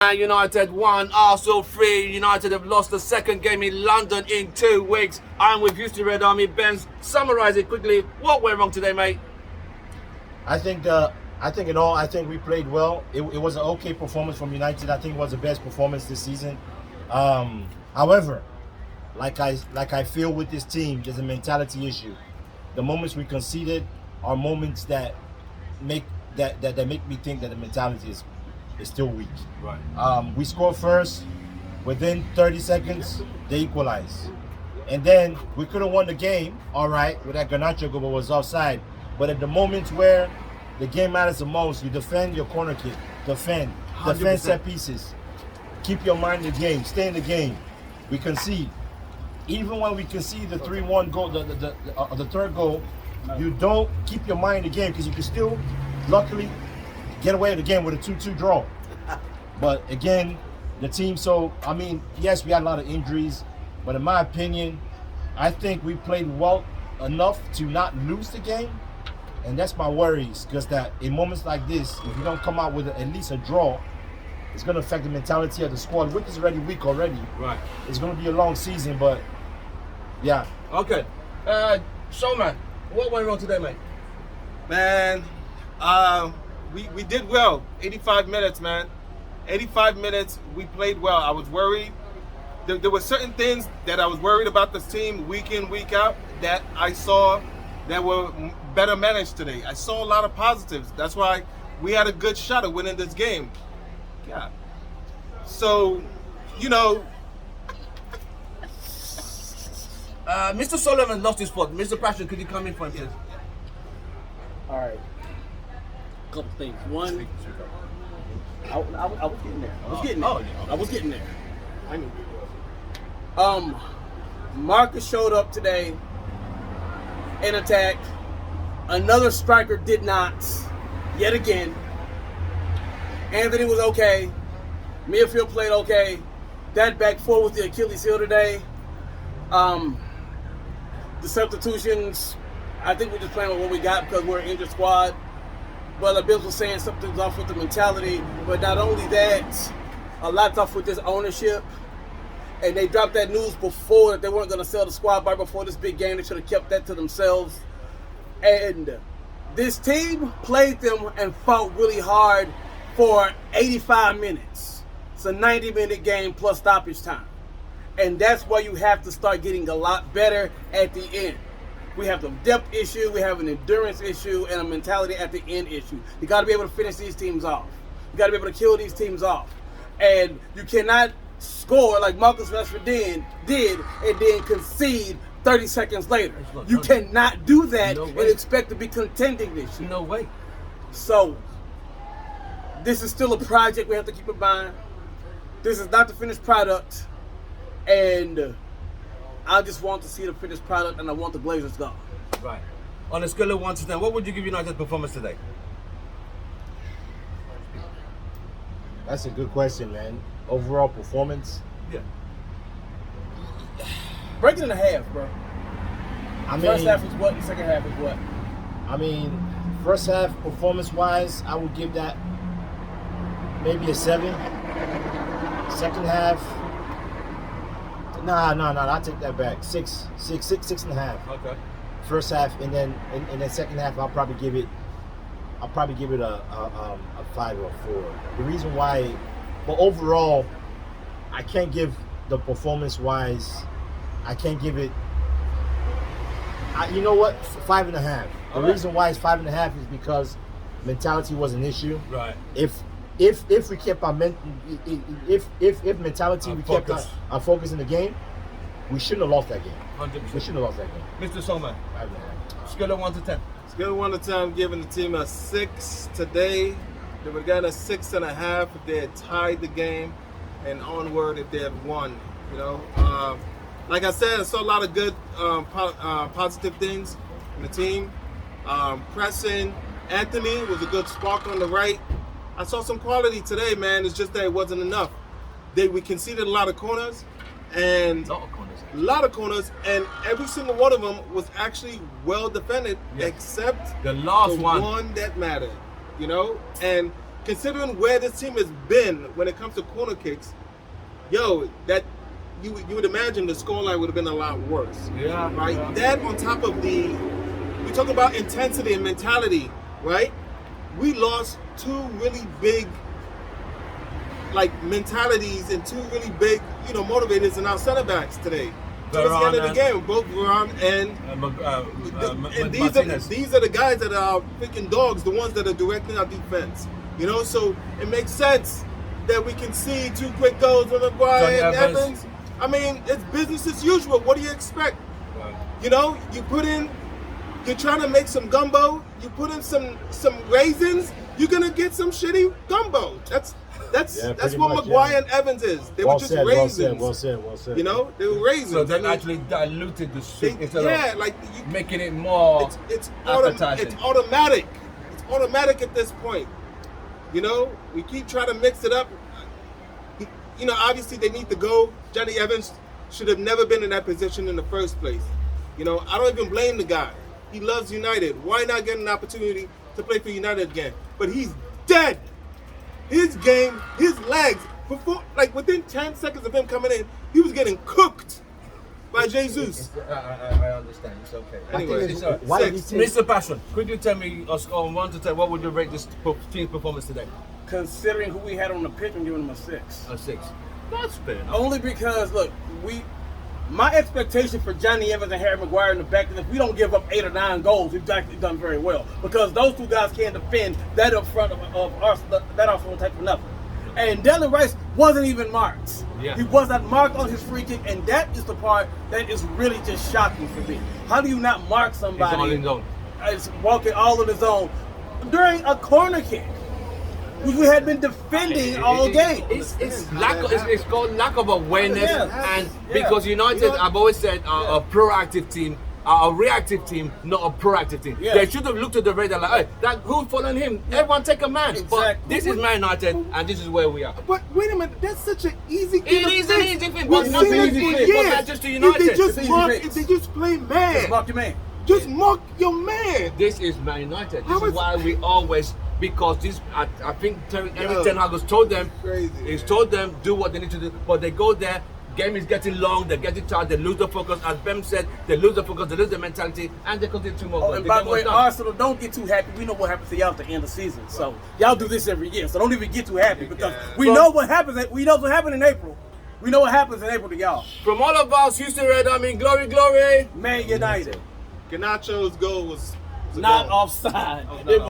United 1, Arsenal 3. United have lost the second game in London in 2 weeks. I'm with Houston Red Army. Benz, summarise it quickly. What went wrong today, mate? I think we played well. It was an okay performance from United. I think it was the best performance this season. However, like I feel with this team, there's a mentality issue. The moments we conceded are moments that make me think that the mentality is still weak. Right. We scored first. Within 30 seconds, they equalized. And then we could have won the game, all right, with that Garnacho goal, but was offside. But at the moments where the game matters the most, you defend your corner kick, defend 100%. Set pieces, keep your mind in the game, stay in the game. We concede. Even when we concede the 3-1 goal, the third goal, you don't keep your mind in the game because you can still, luckily, get away with the game with a 2-2 draw. But again, the team, yes, we had a lot of injuries, but in my opinion, I think we played well enough to not lose the game. And that's my worries, because that in moments like this, if you don't come out with at least a draw, it's going to affect the mentality of the squad, which is already weak already. Right. It's going to be a long season, but yeah. Okay. Showman, what went wrong today, mate? Man, we did well. 85 minutes, man. 85 minutes, we played well. I was worried. There were certain things that I was worried about this team week in, week out that I saw that were better managed today. I saw a lot of positives. That's why we had a good shot at winning this game. Yeah. So, Mr. Solomon lost his spot. Mr. Passion, could you come in for him, please? All right. Couple things. One, I was getting there. I was getting there. I knew. Marcus showed up today and attacked. Another striker did not. Yet again. Anthony was okay. Midfield played okay. That back four was the Achilles heel today. The substitutions, I think we're just playing with what we got because we're an injured squad. But Bills was saying something's off with the mentality. But not only that, a lot's off with this ownership. And they dropped that news before that they weren't going to sell the squad right before this big game. They should have kept that to themselves. And this team played them and fought really hard for 85 minutes. It's a 90-minute game plus stoppage time. And that's why you have to start getting a lot better at the end. We have the depth issue, we have an endurance issue, and a mentality at the end issue. You got to be able to finish these teams off. You got to be able to kill these teams off. And you cannot score like Marcus Rashford did and then concede 30 seconds later. You cannot do that and expect to be contending this year. No way. So, this is still a project we have to keep in mind. This is not the finished product. And I just want to see the finished product, and I want the Glazers gone. Right. On a scale of 1 to 10, what would you give United's performance today? That's a good question, man. Overall performance. Yeah. Break it in half, bro. First half is what, and second half is what? First half performance-wise, I would give that maybe a 7. Second half, no, I'll take that back. 6.5. Okay. First half, and then in the second half, I'll probably give it a 5 or a 4. The reason why, but overall, I can't give the performance-wise. I can't give it. You know what? 5.5. The reason why it's 5.5 is because mentality was an issue. Right. If we kept our if mentality, we kept our focus in the game, we shouldn't have lost that game. 100%. We shouldn't have lost that game. Mr. Solomon, 5.5. scale of 1 to 10. Scale of 1 to 10, I'm giving the team a 6 today. They would have gotten a 6.5 if they had tied the game, and onward if they had won. Like I said, I saw a lot of good positive things in the team. Pressing, Anthony was a good spark on the right. I saw some quality today, man. It's just that it wasn't enough. We conceded a lot of corners, and a lot of corners, and every single one of them was actually well defended, except the last one that mattered. And considering where this team has been when it comes to corner kicks, that you would imagine the scoreline would have been a lot worse. Yeah. Right? Yeah. That on top of we talk about intensity and mentality, right? We lost two really big mentalities and two really big, motivators in our center backs today. Towards the end of the game, both Varane and these are the guys that are freaking dogs, the ones that are directing our defense. So it makes sense that we can see two quick goals with Maguire and Evans. I mean, it's business as usual. What do you expect? Right. You put in, you're trying to make some gumbo. You put in some raisins. You're gonna get some shitty gumbo. That's what Maguire and Evans is. They were just raisins. Well said. They were raisins. So they actually diluted the soup instead of making it more it's appetizing. It's automatic. It's automatic at this point. We keep trying to mix it up. Obviously they need to go. Johnny Evans should have never been in that position in the first place. I don't even blame the guy. He loves United. Why not get an opportunity to play for United again? But he's dead. His game, his legs, within 10 seconds of him coming in, he was getting cooked by Jesus. I understand. It's okay. Anyway, Mr. Passion, quickly tell me a score on 1 to 10. What would you rate this team's performance today? Considering who we had on the pitch, I'm giving them a 6. A 6. That's fair enough. Only because, look, my expectation for Johnny Evans and Harry Maguire in the back is if we don't give up 8 or 9 goals, we've actually done very well. Because those two guys can't defend that up front of us, that off won't take for nothing. And Declan Rice wasn't even marked. Yeah. He was not marked on his free kick, and that is the part that is really just shocking for me. How do you not mark somebody? He's all in zone. It's walking all in his zone during a corner kick, which we had been defending all game. It's called lack of awareness, because United, I've always said, are a proactive team, are a reactive team, not a proactive team. Yeah. They should have looked at the radar like, hey, who's following him? Everyone take a man. Exactly. But this is Man United, and this is where we are. But wait a minute, that's such an easy thing. It is an easy thing, We've but not seen an it easy for thing. years. But Manchester United. If they just play man, Just mark your man. just mark your man. This is Man United. How This is is- why we always, because this, I think Eric Ten Hag has told them, Crazy, he's man. told them do what they need to do, but they go there, game is getting long, they get tired, they lose the focus, as Ben said, they lose the focus, they lose the mentality, and they continue 2 more goals. And The by game the way, was done. Arsenal, don't get too happy. We know what happens to y'all at the end of the season. So y'all do this every year. So don't even get too happy because we know what happens. We know what happened in April. We know what happens in April to y'all. From all of us, Houston Red Army, glory, glory. Man United. Ganacho's goal was Not goal. offside. Oh, not It